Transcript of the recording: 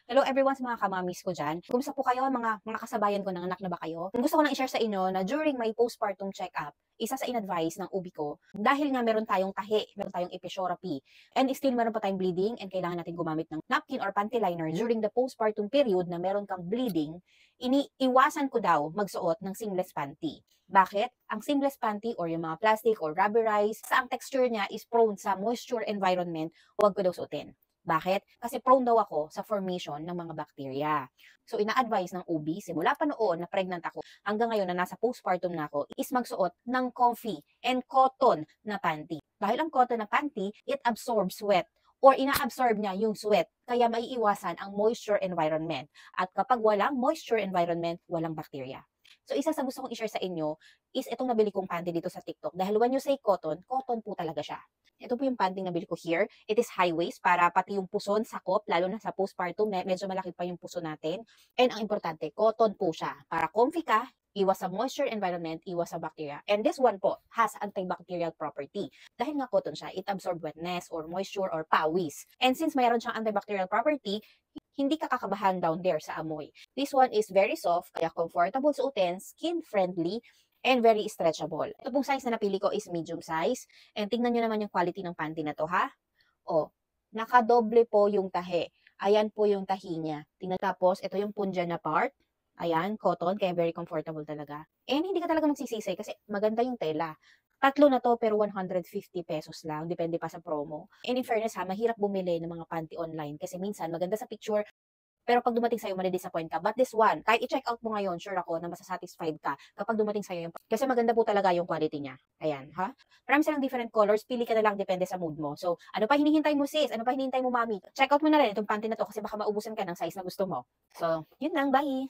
Hello everyone sa mga kamamis ko dyan. Kumusta po kayo mga kasabayan ko, nanganak na ba kayo? Gusto ko lang i-share sa inyo na during my postpartum check-up, isa sa in-advise ng OB ko, dahil nga meron tayong tahi, meron tayong episiotomy, and still meron pa tayong bleeding and kailangan natin gumamit ng napkin or panty liner during the postpartum period na meron kang bleeding, iniiwasan ko daw magsuot ng seamless panty. Bakit? Ang seamless panty or yung mga plastic or rubberized, sa ang texture niya is prone sa moisture environment, huwag ko daw suotin. Bakit? Kasi prone daw ako sa formation ng mga bacteria. So, ina-advise ng OB, simula pa noon na pregnant ako, hanggang ngayon na nasa postpartum na ako, is magsuot ng comfy and cotton na panty. Dahil ang cotton na panty, it absorbs sweat or ina-absorb niya yung sweat, kaya maiiwasan ang moisture environment. At kapag walang moisture environment, walang bacteria. So, isa sa gusto kong i-share sa inyo is itong nabili kong panty dito sa TikTok. Dahil when you say cotton, cotton po talaga siya. Ito po yung panty na nabili ko here. It is high waist para pati yung puson sakop, lalo na sa postpartum, medyo malaki pa yung puso natin. And ang importante, cotton po siya. Para comfy ka, iwas sa moisture environment, iwas sa bacteria. And this one po has antibacterial property. Dahil nga cotton siya, it absorb wetness or moisture or pawis. And since mayroon siyang antibacterial property, hindi ka kakabahan down there sa amoy. This one is very soft, kaya comfortable suotin, skin-friendly, and very stretchable. Ito pong size na napili ko is medium size. And tingnan nyo naman yung quality ng panty na to, ha? O, nakadoble po yung tahi. Ayan po yung tahi niya. Tingnan, tapos, ito yung punja na part. Ayan, cotton, kaya very comfortable talaga. And hindi ka talaga magsisisi kasi maganda yung tela. Tatlo na to pero 150 pesos lang, depende pa sa promo. And in fairness ha, mahirap bumili ng mga panty online kasi minsan maganda sa picture, pero pag dumating sa'yo, madi-disappoint ka. But this one, kahit i-check out mo ngayon, sure ako na masasatisfied ka kapag dumating sa'yo yung, kasi maganda po talaga yung quality niya. Ayan, ha? Marami silang different colors, pili ka na lang, depende sa mood mo. So, ano pa hinihintay mo sis? Ano pa hinihintay mo mami? Check out mo na rin itong panty na to kasi baka maubusan ka ng size na gusto mo. So, yun lang, bye!